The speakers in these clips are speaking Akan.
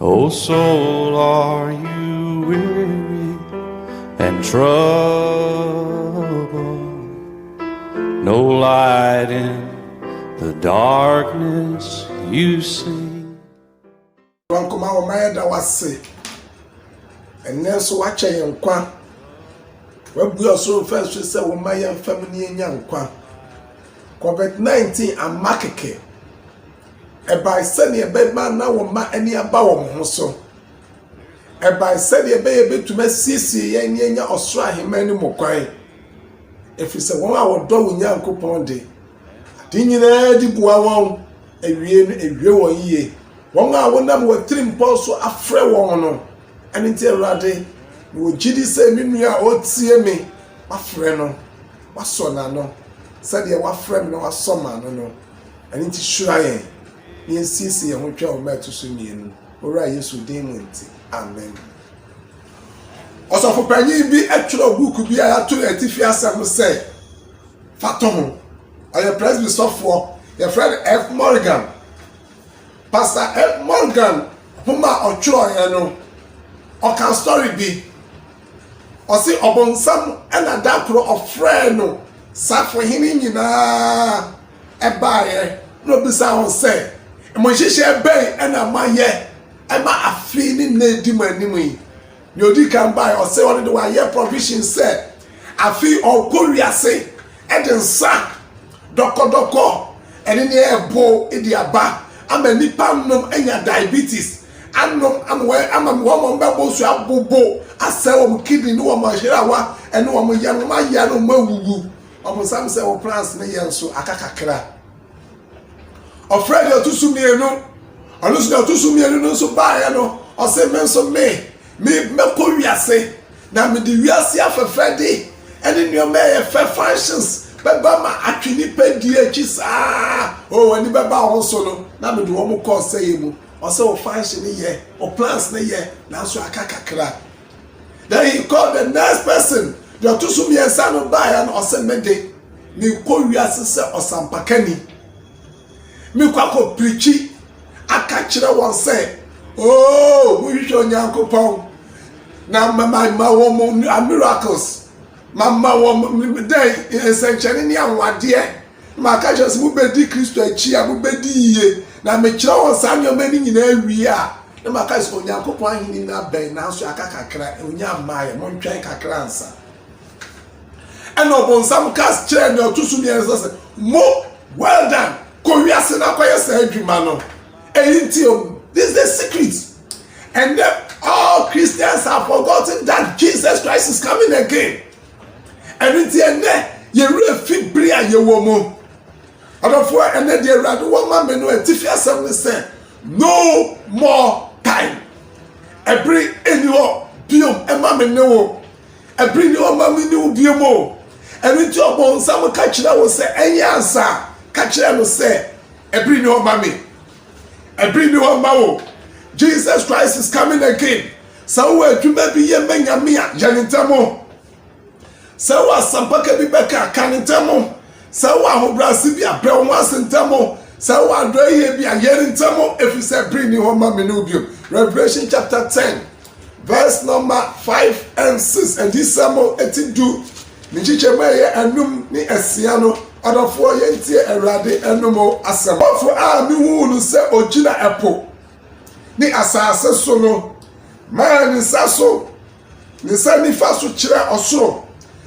Oh soul, are you weary and troubled? No light in the darkness you see. Wankoma wo maya da wase. Enne so wache yenkwa. Wabu osoro first say wo maya family enya nkwa. COVID-19 amakeke. Eba sene ebe na wo ma ani aba wo ho so. Eba sene ebe betuma siesie ye enya osoro ahema ni mokwan. Efise won a wo do wo nyankopon de. Ade nyina di bua won ewie won yie. Wọ́n a wọ́n nam wọ́n tiri mpọ́ so afrɛ wọ́n no ɛne ti awurade wọ́n gyidi sɛ mi nua ɔtie mi wafrɛ no wasɔ n'ano sɛdeɛ wafrɛ mi na wasɔ m'ano no ɛne ti hyira yɛn ne yɛn siesie yɛn ho twɛ wɔn ɛto so mmienu owura yesu din mu nti amen. Ɔsɔfopanyin bi ɛtwerɛ buuku bi a yɛato atifi asɛm sɛ fatɔ ho ɔyɛ presby sɔfoɔ yɛfrɛ no F. Morgan. Pastor F. Morgan, Puma Ochoa, no, or can story be, or see upon some and a dapro of friend, suffer him in a buyer, no bizarre say, and when she share bay and a my year, I'm a feeling ne demon. You can buy or say on the way your provision said, I feel all Korea say, and then sack, doko, and in the air bow in the aba. I'm a nipa nom enya diabetes anom am woman babo so abobo asel kidney no wo mahirawa ene wo yanoma no mawugu omo sam se wo plans ne yenso akakakra ofredi otusumienu onusu otusumienu no so bae no o se menso me kowiase na me di wiase afefredi ene nneoma e fe functions beba ma atwini pedi achi saa o wani beba won so no na me do wo mo call say mu o say o function ye o plans ne ye na so akakakra. Then he called the next person the otusumi ensa no buy and o say me de me ko wiase se osampakani me kwako preachi akakira won say oh we hwehwe onyankopon na ma wo mo miracles mama wo day essentially ni anwade ma ka just mu bedi Kristo achi abu bedi iye na me kira won sanyo mani nyina awie a na ma ka so onyankopon ahini na ben na so akakakra onya amaye mo ntwan kakra ansa and obon sam cast chair no to sumi enso mo well done ko wiase na koye sa adwuma no eyinti this is the secret and all Christians have forgotten that Jesus Christ is coming again. And it's ye refi bria ye womo adofo ene de rade wo ma me no atifi assembly say no more time every anyo biom e ma me ne wo every no ma me ne wo biom o ene ti obon sam ka kira wo say enya ansa ka kira no say every no ma me every no ma wo Jesus Christ is coming again so we adwuma bi ye manyame a janintamo Sawa sampaka bi beka kanintamo sawa hobrasi bi abre won asentamo sawa adoye bi ayerintamo efise bring ni homa menubio. Revelation chapter 10 verse number 5 and 6 and this sermon etidu ni chichemaye anum ni esiano adofo yentie erade enumo asem ofo a mi hunu se ogina epo ni asase so no man saso ni sani faso kire osoro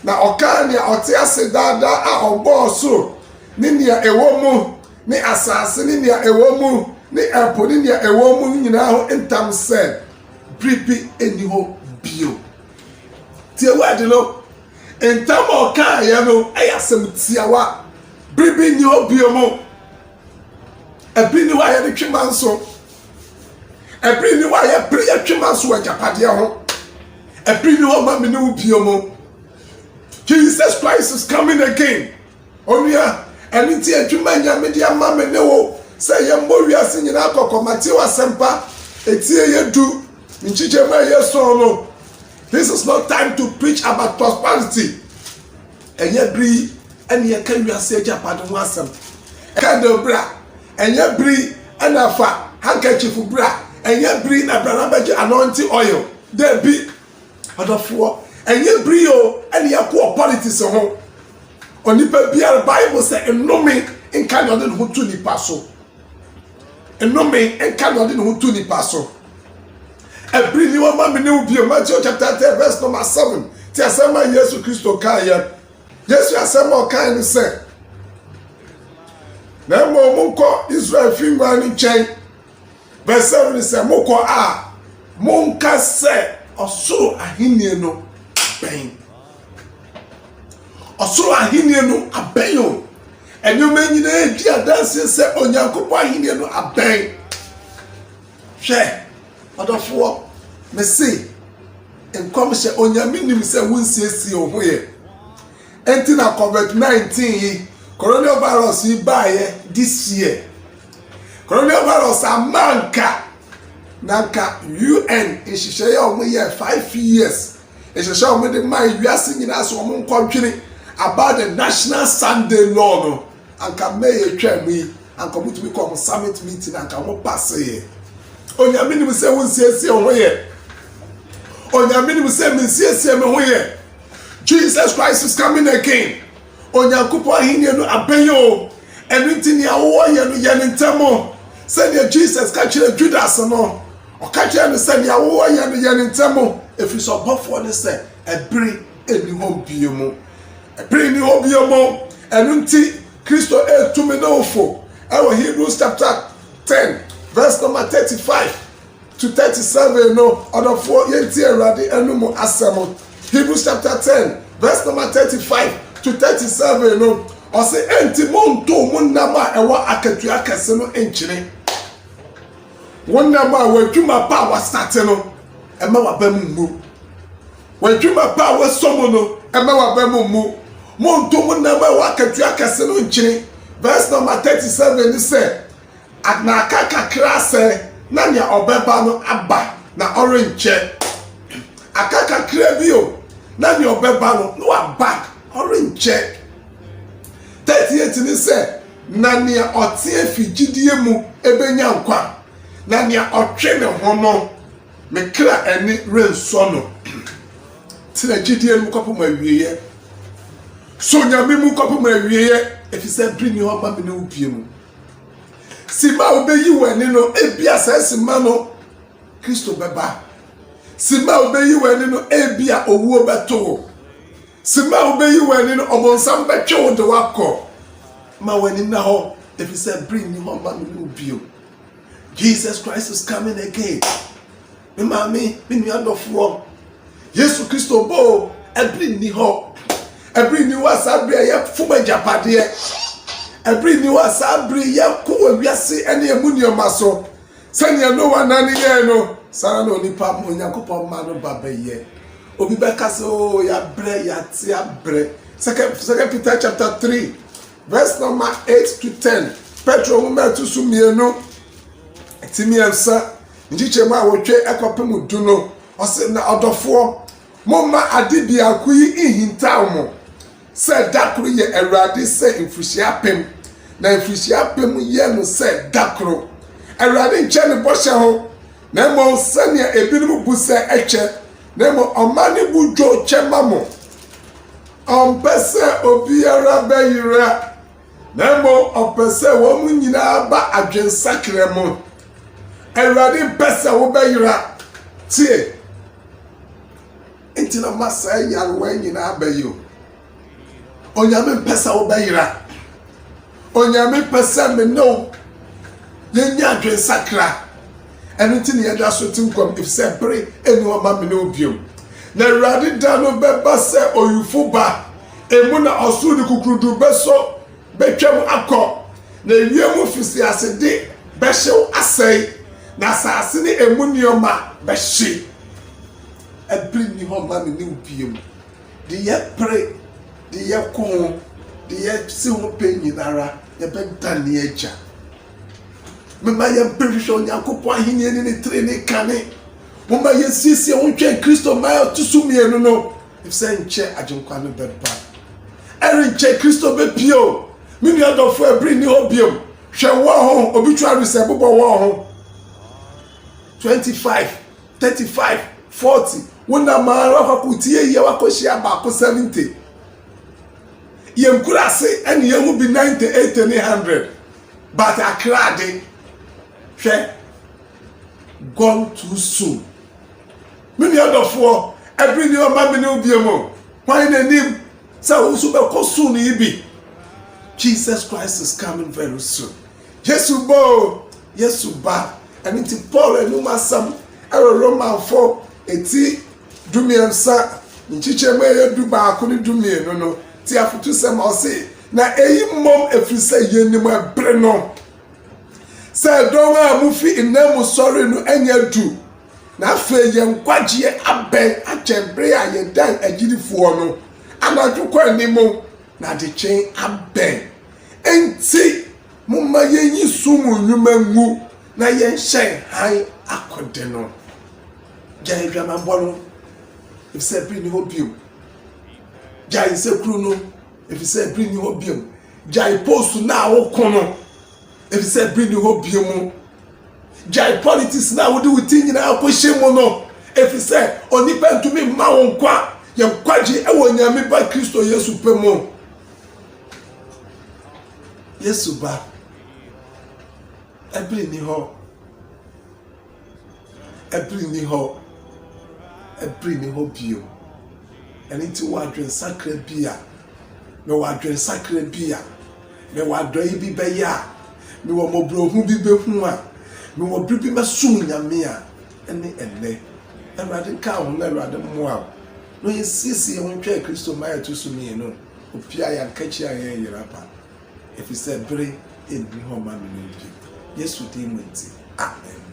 na okania otiase dada a ogbo so ni nia ewomu ni asase ni nia ewomu ni epo ni nia ewomu nyina ho entam se bribi eni ho bio tie wadi no entam okaya no ayasem tiawa bribi ni ho bio mo ebri ni wa ya de twimanso ebri ni wa ya priya twimanso ajapade ho ebri ni ho ma me ni bio mo. Jesus Christ is coming again. Onia, and it's a Jumania media mamma no say a Moria singing alcohol, Matthew Sempa, it's here do in Chichema, yes or no. This is not time to preach about prosperity. And yet, breathe, and yet can you say Japan wasn't. Candle bra, and yet breathe, and a fat handkerchief bra, ɛnyɛ biri na brana bɛgye anointing oil there be ɔdɔfoɔ ɛnyɛ biri o ɛne yɛkɔ politics ho onipa biara bible sɛ nnome nka ne ɔde ne ho to nipa so nnome nka ne ɔde ne ho to nipa so ɛbiri ni wɔn ma mi ne wo bio Matthew chapter 10 verse number 7 ti asɛm a Yesu Kristo kaa yɛ Yesu asɛm a ɔkaa ne sɛ na mo nkɔ Israel fi ngwa ne nkyɛn verse 7 sɛ mokɔ a monka sɛ ɔsoro ahenni no abɛn ɔsoro ahenni no abɛn o ɛnneɛma nyinaa edi adanse sɛ onyankopɔn ahenni no abɛn hwɛ ɔdɔfoɔ mese nkɔm hyɛ onyame nim sɛ wonsiesie wo ho yɛ ɛnti na COVID-19 yi coronavirus yi baayɛ this year coronavirus amanka nanka UN nhyehyɛ yɛ ɔmo yɛ 5 years nhyehyɛ ɔmo de ma wiase nyinaa so ɔmo nkɔdwene about the national Sunday law no anka mɛyɛ twɛ mu yi anka ɔmo tumi kɔ ɔmo summit meeting anka ɔmo pass yɛ onyame nim sɛ wonsiesie wo ho yɛ onyame nim sɛ mensiesie me ho yɛ Jesus Christ is coming again onyankopɔn ahenni no abɛn o ɛno nti nea wowɔ yɛ no yɛ ne ntɛm o sɛdeɛ Jesus ka kyerɛ Judas no ɔka kyerɛ no sɛ nea wowɔ yɛ no yɛ ne ntɛm o ɛfiri sɛ ɔbɔfoɔ ne sɛ ɛbere ɛni hɔ bio mu ɛbere ni hɔ bio mu ɛno nti Kristo ɛtumi ne wofo ɛwɔ Hebrews chapter 10 verse number 35 to 37 no ɔdɔfoɔ yɛnti Awurade ɛno asɛm Hebrews chapter 10 verse number 35 to 37 no ɔsɛ enti monto mo nam a ɛwɔ akatua kɛse no nkyene wɔn nam a wɔadwuma pa a wɔastate no ɛma waba mu mmu wɔadwuma pa a wɔasɔm no ɛma waba mu mmu monto mo nam a ɛwɔ akatua kɛse no nkyene verse number 37 ni sɛ na aka kakra sɛ na nea ɔbɛba no aba na ɔrenkyɛ aka kakra bi o na nea ɔbɛba no na waba ɔrenkyɛ 38 ni sɛ na nea ɔte fi gyidie mu ebenya nkwa na nea ɔtwe ne ho no mekra ani rensɔ no tina gyidie mu kɔpɔ ma wieyɛ so nyame mu kɔpɔ ma wieyɛ efisɛ biri ni ɔba me ne ubie mu sima obeyi wani no ebia sɛ sima no Kristo bɛba sima obeyi wani no ebia owuo bɛto sima obeyi wani no ɔbɔnsam bɛtwe wo de wakɔ ma wani na hɔ efisɛ bring ni hɔ ma me no bio Jesus Christ is coming again me maame me nua dɔfoɔ Yesu Kristo bo ebri ni hɔ ebri ni wa sabia yɛ fuma japadeɛ ebri ni wa sabri yɛ ko wiase ene emu nioma so sɛnea Noah nane yɛ no sara no nipa mo Nyankopɔn ma no ba bɛyɛ obi bɛka sɛ o ya brɛ ya te abrɛ second Peter chapter 3 verse number 8 to 10 Petro mo ma to so mienu timi ansa njiche ma wotwe ekopem du no ɔse na ɔdɔfoɔ mo ma ade biako yi ihintaw mo sɛ dakoro yɛ Awurade sɛ mfuhyia pem na mfuhyia pem yɛ no sɛ dakoro Awurade nkyɛ ne bɔhyɛ ho na mo sɛnea ebinom bu sɛ ɛkyɛ na mo ɔma ne bu dwo kyɛ ma mo ɔmpɛ sɛ obiara bɛyera na mo ɔpɛ sɛ wɔn nyinaa ba adwensakra mo Awurade mpɛ sɛ wo bɛyera tie nti na masa yarewa nyinaa bɛyo onyame mpɛ sɛ wo bɛyera onyame mpɛ sɛ me no yɛnya adwensakra ɛno nti ne yɛda so tinkwam ifsɛ bere eni ɔma me no biom na Awurade da no bɛba sɛ oyufo ba emu na ɔsoro de kukurudu bɛso bɛtwam akɔ na wiem fisi ase de bɛhyew asɛe na asase ne emu nioma bɛhye ebiri ni hɔ ma me ne biom de yɛ pere de yɛ ko de yɛ si ho pɛ nyinara yɛbɛda ne agya mema yɛmpehwehwɛ Onyankopɔn ahenni ne ne tire ne kane moma yɛsiesie ho twɛn Kristo ma yɛto so mienu no efisɛ nkyɛ agyenkwa no bɛba ɛrenkyɛ Kristo bɛpio me nua dɔfo ebiri ni hɔ biom hwɛ wɔ ho obituary sɛ bobɔ wɔ ho 25 35 40 wona ma wakotie ye wakohia ba ko 70 yem kurase ene ye hu bi 98 and 100 but akrade hwe gone too soon many odofo every new man me no biemo why na nim so so be ko soon ibi. Jesus Christ is coming very soon. Yesu ba and it's Paul and Umasam Roman 4 eti dumiensa nchiche me du ba ko ni dumie no ti afutu sem o se na eyi mom efrise yenim abre no se don wa mu fi inamu sorry no enya du na afa ye nkwagie aben achembre aye dan agirifuo no anadwo kwa nimu na de chen aben enti mumma yenyi sumu nyuma ngu na yen shen han akode no jai dwama mbolo if say bring ni hobium jai se kru no if say bring ni hobium jai post na wo kono if say bring ni hobium jai politics na wo do within na akohye mu no if say onipa ntumi ma wo nkwa ye nkwaje ewo nyame ba Kristo Yesu pemo Yesu ba every ni ho bio and it's wadren sacre bia me wadren sacre bia me wadren bi be ya me wo mobro hu bi be hu a me wo bibi masum nyame a ene Erade ka ho na erade mo a no yesisi ye hontwa Kristo maya to so me no opia ya nkachi a ye yerapa if you say bere en bi ho ma me no Yesu di mwenti amen.